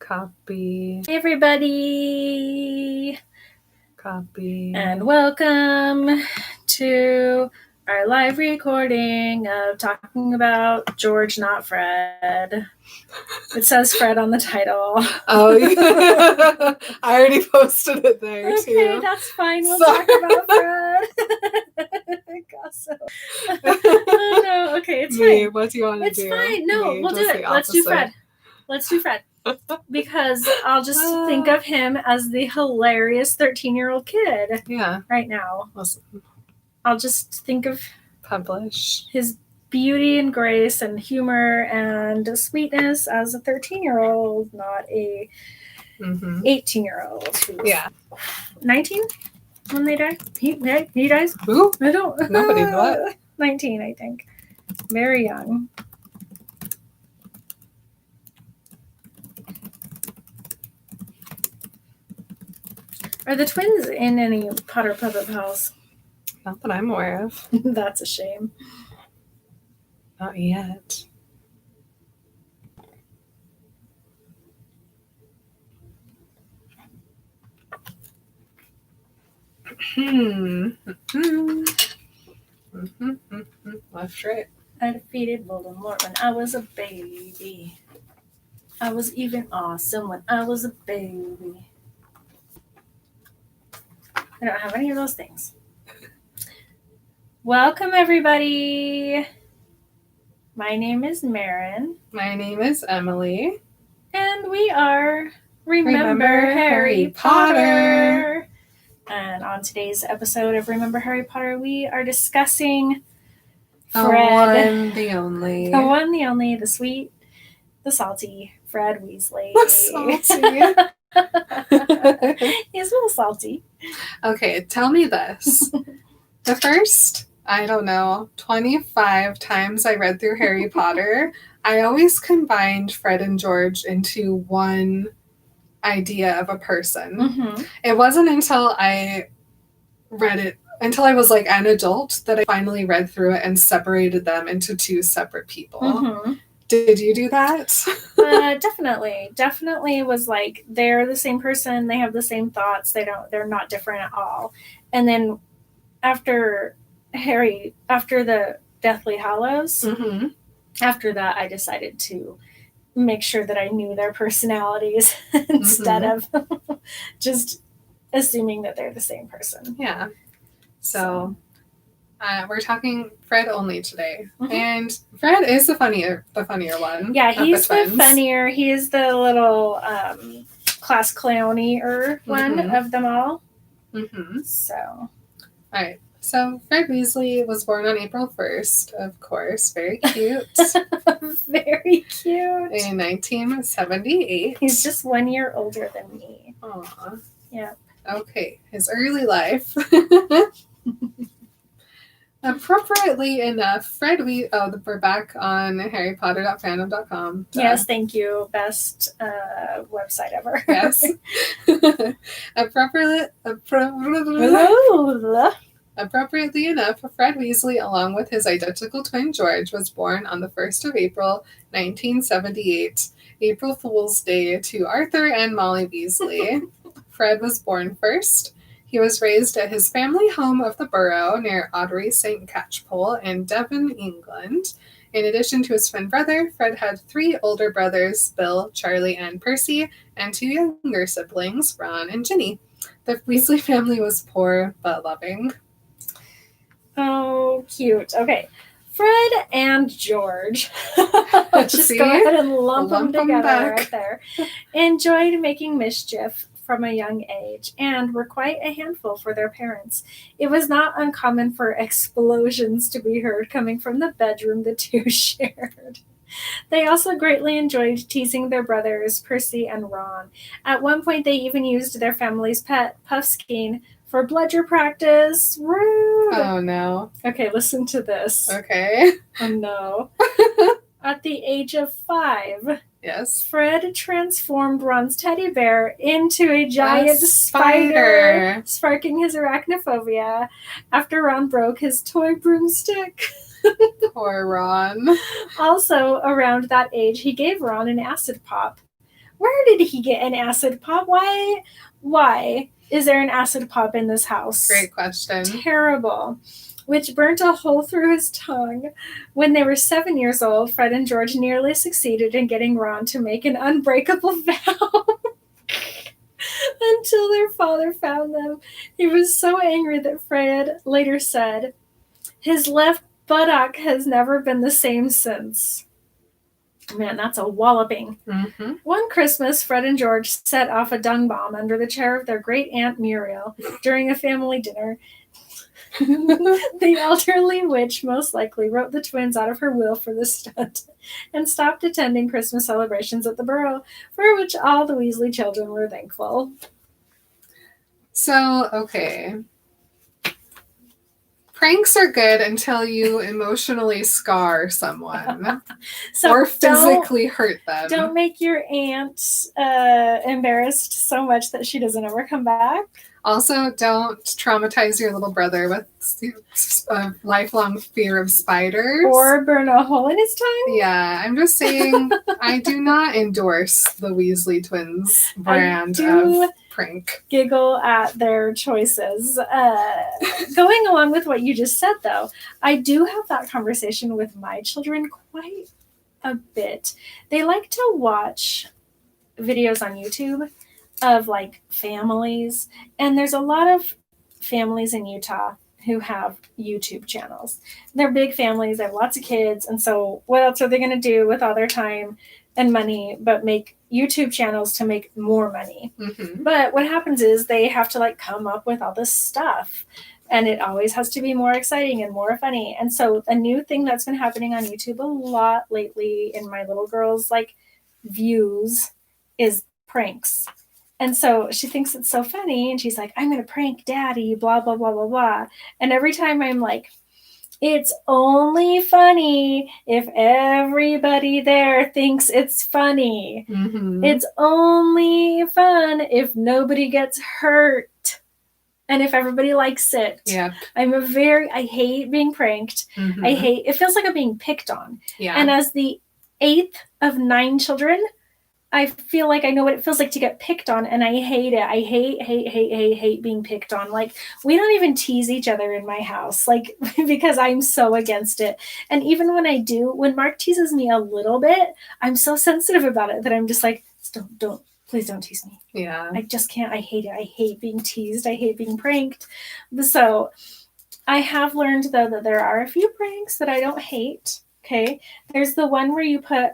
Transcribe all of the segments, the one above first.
Copy. Hey everybody! Copy. And welcome to our live recording of talking about George, not Fred. It says Fred on the title. Oh, yeah. I already posted it there too. Okay, that's fine. We'll talk about Fred. So. Oh no, okay, it's Me, fine. what do you want to do? It's fine. No, we'll do it. Let's do Fred. Because I'll just think of him as the hilarious 13-year-old kid. Yeah. Right now. Listen. I'll just think of Publish his beauty and grace and humor and sweetness as a 13-year-old, not a 18-year-old. Yeah. 19 when they die? He dies? Who? I don't. Nobody. What? 19, I think. Very young. Are the twins in any Potter Puppet Pals? Not that I'm aware of. That's a shame. Not yet. Left, right. I defeated Voldemort when I was a baby. I was even awesome when I was a baby. I don't have any of those things. Welcome, everybody. My name is Marin. My name is Emily. And we are Remember Harry Potter. And on today's episode of Remember Harry Potter, we are discussing Fred. The one, the only. The one, the only, the sweet, the salty Fred Weasley. The salty. He's a little salty. Okay, tell me this. The first, 25 times I read through Harry Potter, I always combined Fred and George into one idea of a person. Mm-hmm. It wasn't until I read it, until I was like an adult, that I finally read through it and separated them into two separate people. Mm-hmm. Did you do that? Definitely was like, they're the same person, they have the same thoughts, they're not different at all. And then after the Deathly Hallows, after that I decided to make sure that I knew their personalities instead of just assuming that they're the same person. Yeah. So we're talking Fred only today. And Fred is the funnier one. Yeah, he's the funnier. He's the little class clownier one of them all. So. All right. So Fred Weasley was born on April 1st, of course. Very cute. Very cute. In 1978. He's just 1 year older than me. Aw. Yeah. Okay. His early life. Appropriately enough, we're back on harrypotter.fandom.com. Yes, thank you. Best website ever. Yes. Appropriately enough, Fred Weasley, along with his identical twin George, was born on the 1st of April, 1978, April Fool's Day, to Arthur and Molly Weasley. Fred was born first. He was raised at his family home of the Borough near Ottery St. Catchpole in Devon, England. In addition to his twin brother, Fred had 3 older brothers, Bill, Charlie, and Percy, and 2 younger siblings, Ron and Ginny. The Weasley family was poor but loving. Oh, cute. Okay. Fred and George, just go ahead and lump them together right there, enjoyed making mischief from a young age and were quite a handful for their parents. It was not uncommon for explosions to be heard coming from the bedroom the two shared. They also greatly enjoyed teasing their brothers, Percy and Ron. At one point, they even used their family's pet, Puffskein, for bludger practice. Rude! Oh, no. Okay, listen to this. Okay. Oh, no. At the age of 5, yes, Fred transformed Ron's teddy bear into a giant spider, sparking his arachnophobia after Ron broke his toy broomstick. Poor Ron. Also, around that age, he gave Ron an acid pop, Where did he get an acid pop? Why is there an acid pop in this house? Great question. Terrible. Which burnt a hole through his tongue. When they were 7 years old, Fred and George nearly succeeded in getting Ron to make an unbreakable vow. Until their father found them. He was so angry that Fred later said, his left buttock has never been the same since. Man, that's a walloping. Mm-hmm. One Christmas, Fred and George set off a dung bomb under the chair of their great aunt Muriel during a family dinner. The elderly witch most likely wrote the twins out of her will for the stunt and stopped attending Christmas celebrations at the Burrow, for which all the Weasley children were thankful. So, okay. Pranks are good until you emotionally scar someone or physically hurt them. Don't make your aunt embarrassed so much that she doesn't ever come back. Also, don't traumatize your little brother with a lifelong fear of spiders. Or burn a hole in his tongue. Yeah, I'm just saying I do not endorse the Weasley twins brand of prank. Giggle at their choices. Going along with what you just said, though, I do have that conversation with my children quite a bit. They like to watch videos on YouTube of like families, and there's a lot of families in Utah who have YouTube channels. They're big families, they have lots of kids, and so what else are they going to do with all their time and money but make YouTube channels to make more money? Mm-hmm. But what happens is they have to like come up with all this stuff, and it always has to be more exciting and more funny. And so a new thing that's been happening on YouTube a lot lately in my little girl's like views is pranks. And so she thinks it's so funny, and she's like, I'm going to prank daddy, blah, blah, blah, blah, blah. And every time I'm like, it's only funny if everybody there thinks it's funny. Mm-hmm. It's only fun if nobody gets hurt and if everybody likes it. Yeah. I hate being pranked. Mm-hmm. It feels like I'm being picked on. Yeah. And as the 8th of 9 children, I feel like I know what it feels like to get picked on, and I hate it. I hate being picked on. Like, we don't even tease each other in my house, like, because I'm so against it. And even when I do, when Mark teases me a little bit, I'm so sensitive about it that I'm just like, please don't tease me. Yeah. I just can't. I hate it. I hate being teased. I hate being pranked. So I have learned, though, that there are a few pranks that I don't hate. Okay. There's the one where you put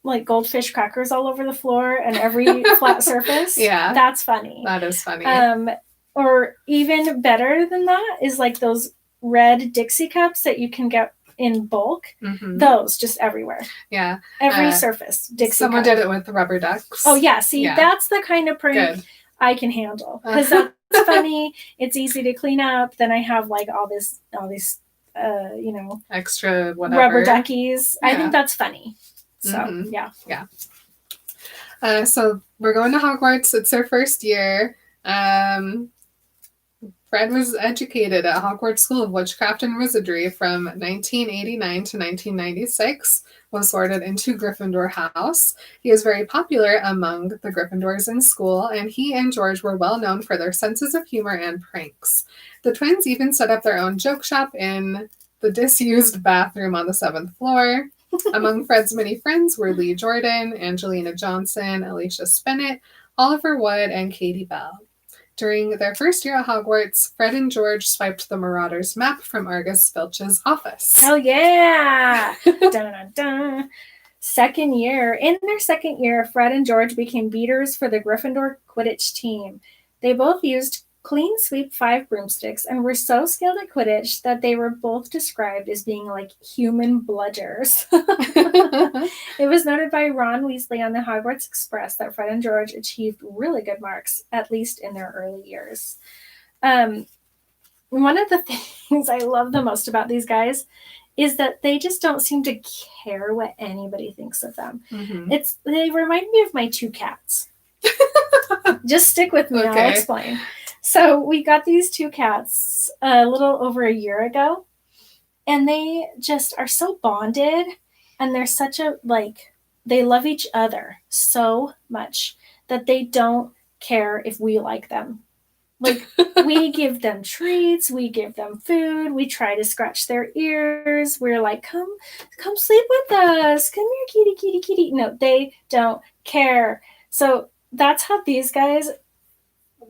like goldfish crackers all over the floor and every flat surface. Yeah. That's funny. That is funny. Or even better than that is like those red Dixie cups that you can get in bulk. Mm-hmm. Those just everywhere. Yeah. Every surface. Dixie Someone cup. did it with the rubber ducks. Oh yeah. See, that's the kind of prank I can handle. Because that's funny. It's easy to clean up. Then I have like all these extra whatever. Rubber duckies. Yeah. I think that's funny. So, mm-hmm. Yeah. So we're going to Hogwarts. It's our first year. Fred was educated at Hogwarts School of Witchcraft and Wizardry from 1989 to 1996, was sorted into Gryffindor House. He is very popular among the Gryffindors in school, and he and George were well known for their senses of humor and pranks. The twins even set up their own joke shop in the disused bathroom on the 7th floor. Among Fred's many friends were Lee Jordan, Angelina Johnson, Alicia Spennett, Oliver Wood, and Katie Bell. During their first year at Hogwarts, Fred and George swiped the Marauders map from Argus Filch's office. Hell yeah! Dun, dun, dun. In their second year, Fred and George became beaters for the Gryffindor Quidditch team. They both used clean sweep 5 broomsticks and were so skilled at Quidditch that they were both described as being like human bludgers. It was noted by Ron Weasley on the Hogwarts Express that Fred and George achieved really good marks, at least in their early years. One of the things I love the most about these guys is that they just don't seem to care what anybody thinks of them. Mm-hmm. They remind me of my 2 cats. Just stick with me, okay. I'll explain. So we got these 2 cats a little over a year ago, and they just are so bonded, and they're such a, like, they love each other so much that they don't care if we like them. Like, we give them treats, we give them food, we try to scratch their ears. We're like, come sleep with us. Come here, kitty, kitty, kitty. No, they don't care. So that's how these guys,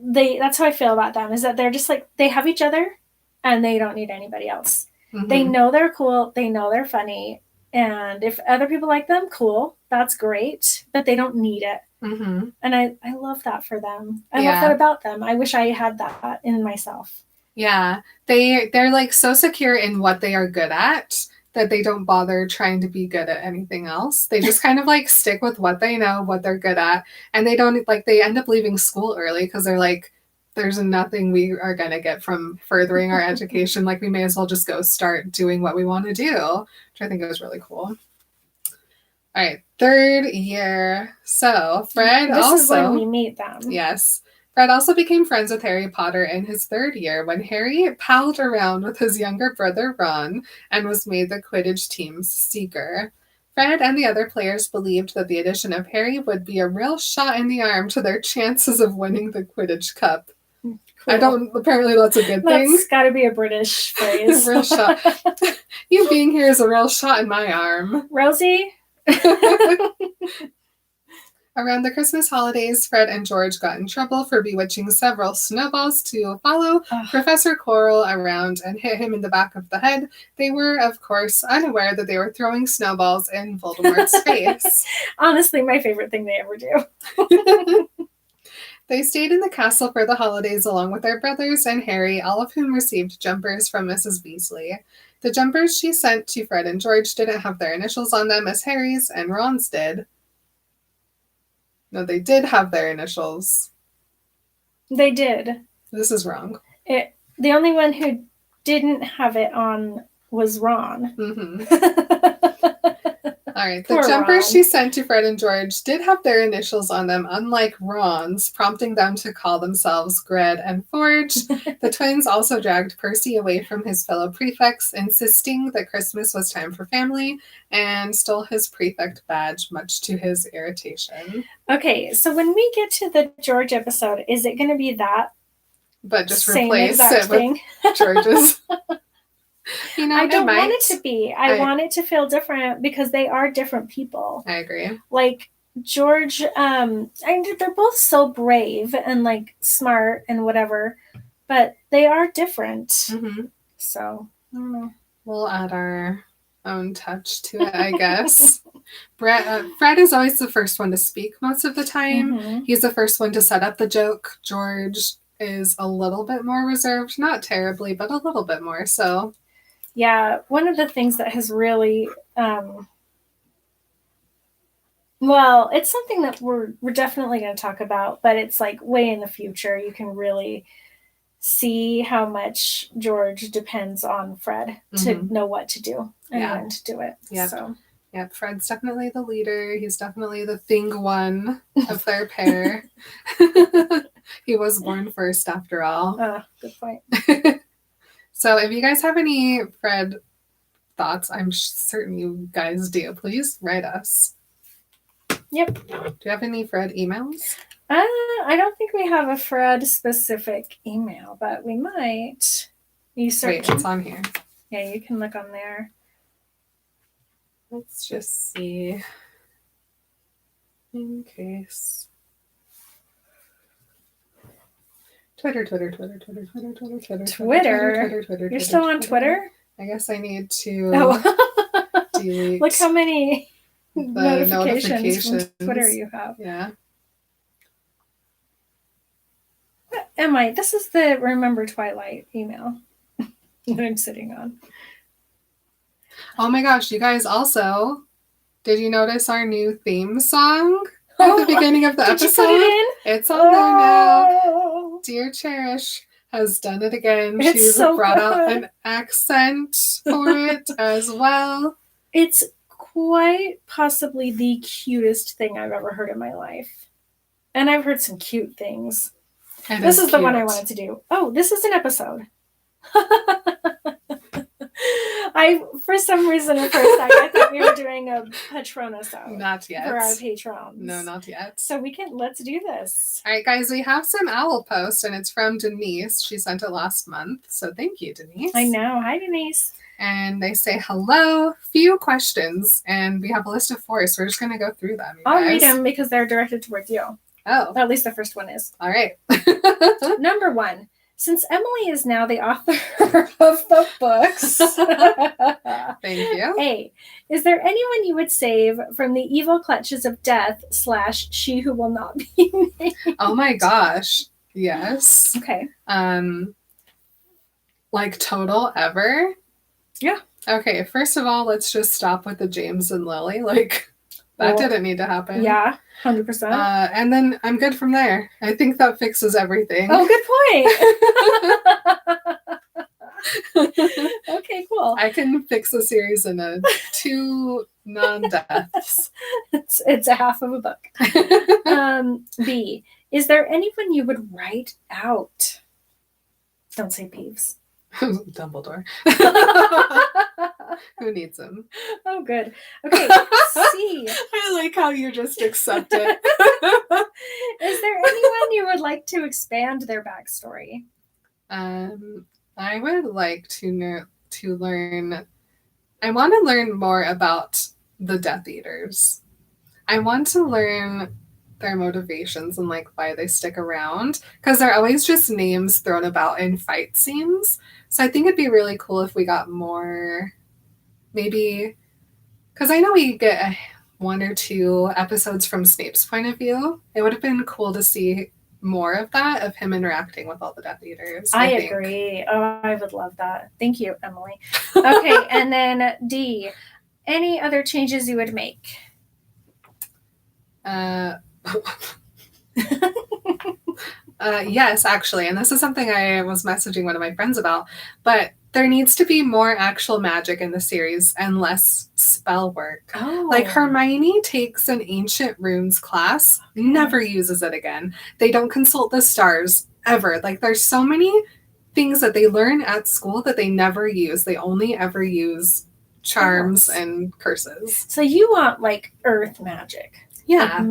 that's how I feel about them, is that they're just like, they have each other and they don't need anybody else. Mm-hmm. They know they're cool. They know they're funny. And if other people like them, cool. That's great. But they don't need it. Mm-hmm. And I love that for them. I love that about them. I wish I had that in myself. Yeah. They're like so secure in what they are good at that they don't bother trying to be good at anything else. They just kind of like stick with what they know, what they're good at. And they don't like, they end up leaving school early because they're like, there's nothing we are going to get from furthering our education. Like, we may as well just go start doing what we want to do, which I think was really cool. All right, 3rd year. So Fred this is when we meet them. Yes. Fred also became friends with Harry Potter in his 3rd year when Harry palled around with his younger brother Ron and was made the Quidditch team's seeker. Fred and the other players believed that the addition of Harry would be a real shot in the arm to their chances of winning the Quidditch Cup. Cool. Apparently that's a good thing. That's gotta be a British phrase. Real shot. You being here is a real shot in my arm. Rosie? Around the Christmas holidays, Fred and George got in trouble for bewitching several snowballs to follow Professor Quirrell around and hit him in the back of the head. They were, of course, unaware that they were throwing snowballs in Voldemort's face. Honestly, my favorite thing they ever do. They stayed in the castle for the holidays along with their brothers and Harry, all of whom received jumpers from Mrs. Weasley. The jumpers she sent to Fred and George didn't have their initials on them as Harry's and Ron's did. No, they did have their initials. They did. This is wrong. The only one who didn't have it on was Ron. Mm-hmm. All right. The jumpers Ron. She sent to Fred and George did have their initials on them, unlike Ron's, prompting them to call themselves Gred and Forge. The twins also dragged Percy away from his fellow prefects, insisting that Christmas was time for family, and stole his prefect badge, much to his irritation. Okay, so when we get to the George episode, is it going to be that? But just replace it with George's. You know, I don't want it to be. I want it to feel different because they are different people. I agree. Like George, they're both so brave and like smart and whatever, but they are different. Mm-hmm. So I don't know. We'll add our own touch to it, I guess. Fred is always the first one to speak most of the time. Mm-hmm. He's the first one to set up the joke. George is a little bit more reserved, not terribly, but a little bit more so. Yeah, one of the things that has really, it's something that we're definitely going to talk about, but it's like way in the future. You can really see how much George depends on Fred to know what to do and when to do it. Yeah. So. Yeah, Fred's definitely the leader. He's definitely the thing one of their pair. He was born first, after all. Good point. So if you guys have any Fred thoughts, I'm certain you guys do. Please write us. Yep. Do you have any Fred emails? I don't think we have a Fred specific email, but we might. You search. Wait, it's on here. Yeah, you can look on there. Let's just see. In case. Twitter. You're still on Twitter? I guess I need to delete. Look how many notifications from Twitter you have. Yeah. This is the Remember Twilight email that I'm sitting on. Oh my gosh, you guys also, did you notice our new theme song at the beginning of the episode? Did you put it in? It's on there now. Dear Cherish has done it again. She's so brought out an accent for it as well. It's quite possibly the cutest thing I've ever heard in my life. And I've heard some cute things. This is the one I wanted to do. Oh, this is an episode. For some reason, at first, I thought we were doing a Patronus out. Not yet. For our patrons. No, not yet. So let's do this. All right, guys, we have some owl post, and it's from Denise. She sent it last month. So thank you, Denise. I know. Hi, Denise. And they say, hello, few questions. And we have a list of 4, so we're just going to go through them. I'll read them because they're directed towards you. Oh. At least the first one is. All right. Number 1. Since Emily is now the author of the books. Thank you. A. Is there anyone you would save from the evil clutches of death / she who will not be named? Oh my gosh. Yes. Okay. Like total ever? Yeah. Okay, first of all, let's just stop with the James and Lily. Like, that didn't need to happen. Yeah, 100%. And then I'm good from there. I think that fixes everything. Oh, good point. Okay, cool. I can fix a series in 2 non-deaths. It's a half of a book. B. Is there anyone you would write out? Don't say Peeves. Dumbledore. Who needs him? Oh, good. Okay, C. I like how you just accept it. Is there anyone you would like to expand their backstory? I would like to learn. I want to learn more about the Death Eaters. I want to learn their motivations and like why they stick around, because they're always just names thrown about in fight scenes. So I think it'd be really cool if we got more, maybe, because I know we get 1 or 2 episodes from Snape's point of view. It would have been cool to see more of that, of him interacting with all the Death Eaters. I agree. Oh, I would love that. Thank you, Emily. Okay, and then D. Any other changes you would make? Yes, actually, and this is something I was messaging one of my friends about, but there needs to be more actual magic in the series and less spell work. Oh. Like Hermione takes an ancient runes class, never uses it again. They don't consult the stars ever. Like there's so many things that they learn at school that they never use. They only ever use charms and curses. So you want like earth magic. Yeah. Like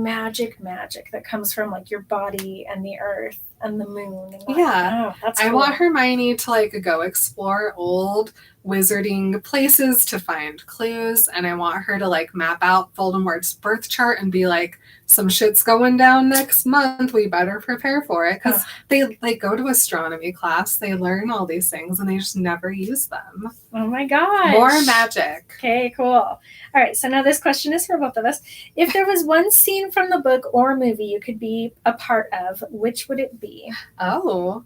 magic that comes from like your body and the earth and the moon. And yeah. Oh, that's cool. I want Hermione to like go explore old wizarding places to find clues, and I want her to like map out Voldemort's birth chart and be like, some shit's going down next month, we better prepare for it, because they go to astronomy class, they learn all these things, and they just never use them. Oh my gosh. More magic. Okay, cool. All right, so now this question is for both of us. If there was one scene from the book or movie you could be a part of, which would it be? Oh,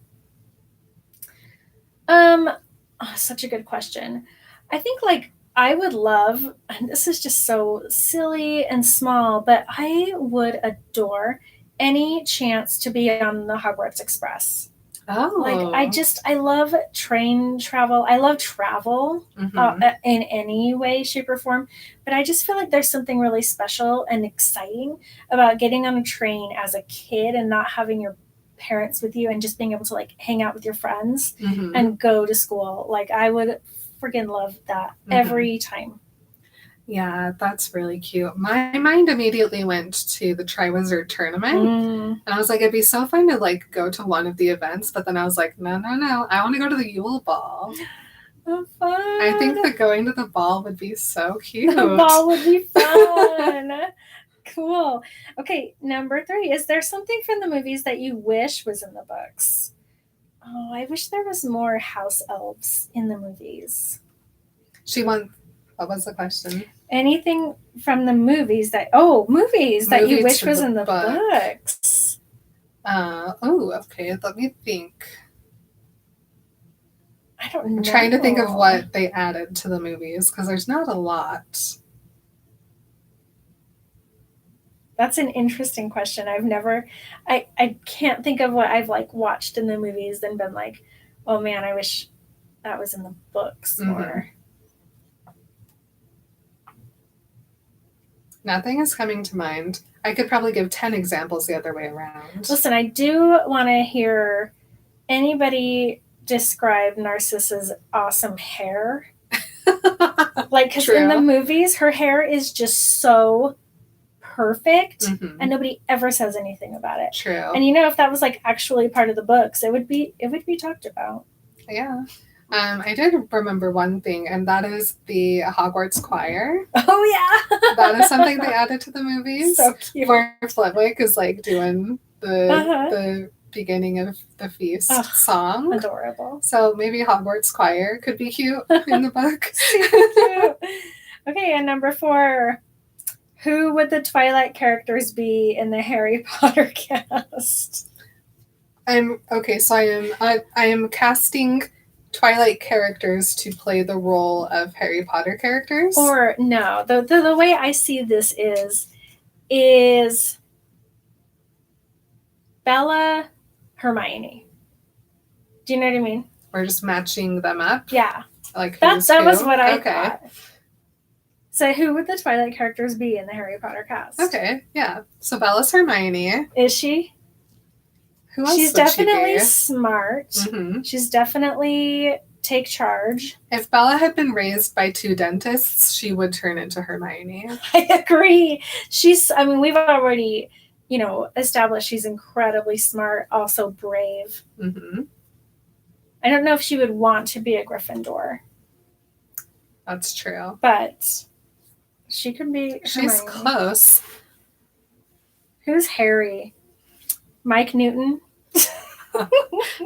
such a good question. I think like I would love, and this is just so silly and small, but I would adore any chance to be on the Hogwarts Express. Oh. Like I love train travel. I love travel in any way, shape, or form. But I just feel like there's something really special and exciting about getting on a train as a kid and not having your parents with you and just being able to like hang out with your friends and go to school. Like I would freaking love that every time. Yeah, that's really cute. My mind immediately went to the Triwizard Tournament. And I was like, it'd be so fun to like go to one of the events. But then I was like, no. I want to go to the Yule Ball. Oh, fun. I think that going to the ball would be so cute. The ball would be fun. Cool. Okay, number 3. Is there something from the movies that you wish was in the books? Oh, I wish there was more house elves in the movies. What was the question? Anything from the movies that you wish was in the books. Okay. Let me think. I don't know. I'm trying to think of what they added to the movies, because there's not a lot. That's an interesting question. I can't think of what I've like watched in the movies and been like, oh man, I wish that was in the books more. Nothing is coming to mind. I could probably give 10 examples the other way around. Listen, I do want to hear anybody describe Narcissa's awesome hair. Like, because in the movies, her hair is just so perfect, and nobody ever says anything about it. True. And if that was like actually part of the books, it would be talked about. Yeah. I did remember one thing, and that is the Hogwarts choir. Oh yeah, that is something they added to the movies. So cute. Where Flitwick is like doing the beginning of the feast song. Adorable. So maybe Hogwarts choir could be cute in the book. Super cute. Okay, and number 4. Who would the Twilight characters be in the Harry Potter cast? I am casting Twilight characters to play the role of Harry Potter characters. Or no, the way I see this is Bella, Hermione. Do you know what I mean? We're just matching them up? Yeah. Like that was what I thought. So who would the Twilight characters be in the Harry Potter cast? Okay, yeah. So Bella's Hermione. Is she? Who else She's definitely smart. Mm-hmm. She's definitely take charge. If Bella had been raised by 2 dentists, she would turn into Hermione. I agree. We've already, established she's incredibly smart, also brave. Mm-hmm. I don't know if she would want to be a Gryffindor. That's true. But she could be Hermione. She's close. Who's Harry? Mike Newton?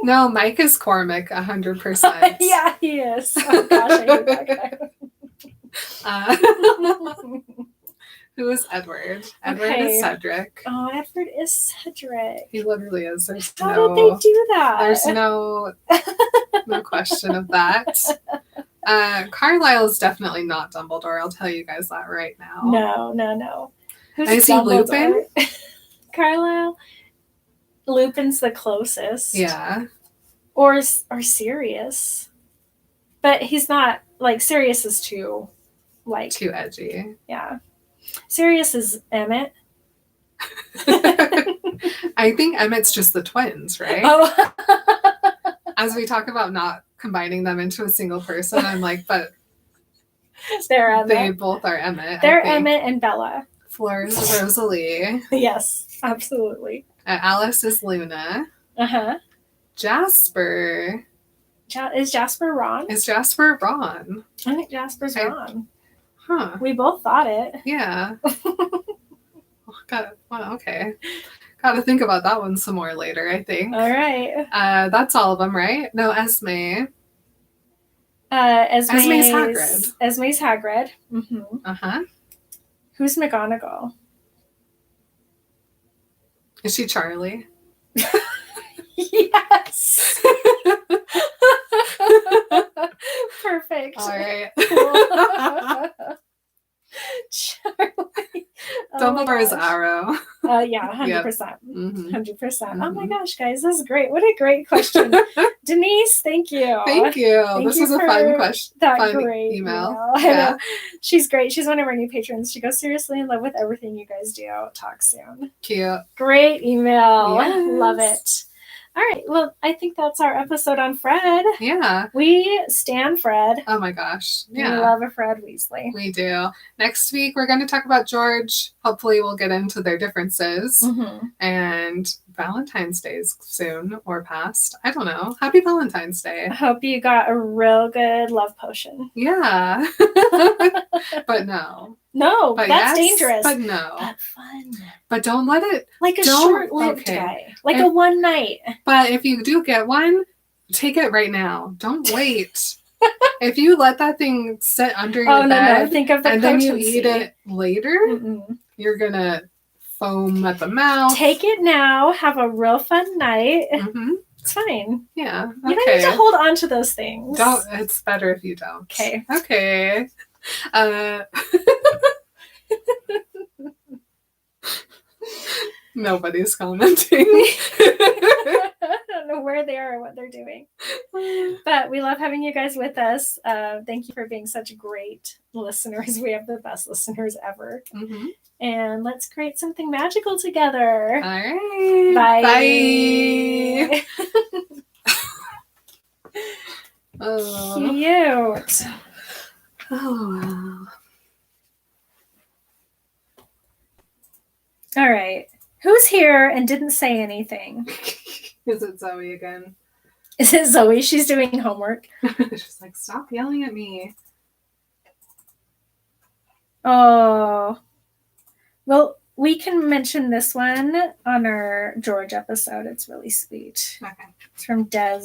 No, Mike is Cormac, 100%. Yeah, he is. Oh gosh, I hate that guy. Who is Edward? Edward is Cedric. Oh, Edward is Cedric. He literally is. How did they do that? There's no question of that. Carlisle is definitely not Dumbledore. I'll tell you guys that right now. No. Who's is he Lupin? Carlisle? Lupin's the closest. Yeah. Or Sirius. But he's not, like, Sirius is too edgy. Yeah. Sirius is Emmett. I think Emmett's just the twins, right? Oh. As we talk about not combining them into a single person, I'm like, but they're Emmett. They both are Emmett. They're Emmett and Bella. Fleur is Rosalie. Yes, absolutely. Alice is Luna. Uh-huh. Jasper. Is Jasper Ron? Is Jasper Ron? I think Jasper's Ron. Huh. We both thought it. Yeah. Okay. Got to think about that one some more later, I think. All right. That's all of them, right? No, Esme. Esme's Hagrid. Esme's Hagrid. Mm-hmm. Uh-huh. Who's McGonagall? Is she Charlie? Yes. Perfect. All right. Cool. Charlie. Dumbledore is Arrow. Yeah, 100%. Yep. 100%. Mm-hmm. Oh my gosh, guys, this is great. What a great question. Denise, thank you. Thank you. This was a fun question. Great email. Yeah. She's great. She's one of our new patrons. She goes, seriously in love with everything you guys do. Talk soon. Cute. Great email. Yes. Love it. All right. Well, I think that's our episode on Fred. Yeah. We stan Fred. Oh my gosh. Yeah. We love a Fred Weasley. We do. Next week, we're going to talk about George. Hopefully, we'll get into their differences. Mm-hmm. And Valentine's Day is soon or past. I don't know. Happy Valentine's Day. I hope you got a real good love potion. Yeah. But no. No, but that's yes, dangerous. But no. But fun. But don't let it. Like a short-lived guy. Like a one night. But if you do get one, take it right now. Don't wait. If you let that thing sit under your bed, Think of the and potency. then you eat it later, you're going to foam at the mouth. Take it now. Have a real fun night. Mm-hmm. It's fine. Yeah. Okay. You don't need to hold on to those things. It's better if you don't. Okay. Nobody's commenting. I don't know where they are or what they're doing. But we love having you guys with us. Thank you for being such great listeners. We have the best listeners ever. Mm-hmm. And let's create something magical together. All right. Bye. Oh. Cute. Oh, All right. Who's here and didn't say anything? Is it Zoe again? Is it Zoe? She's doing homework. She's like, stop yelling at me. Oh. Well, we can mention this one on our George episode. It's really sweet. Okay. It's from Des.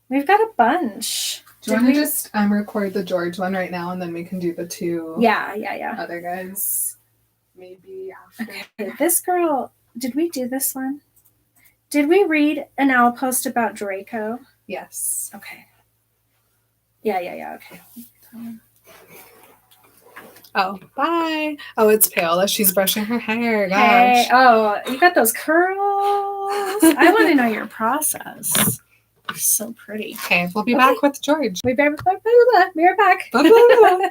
We've got a bunch. Do you want to just record the George one right now, and then we can do the two other guys maybe after? Okay, this girl, did we do this one? Did we read an owl post about Draco? Yes. Okay. Yeah, okay. Oh, bye. Oh, it's Paola. She's brushing her hair. Gosh. Hey, oh, you got those curls. I want to know your process. You're so pretty. Okay, we'll be back with George. We'll be right back. Bye-bye.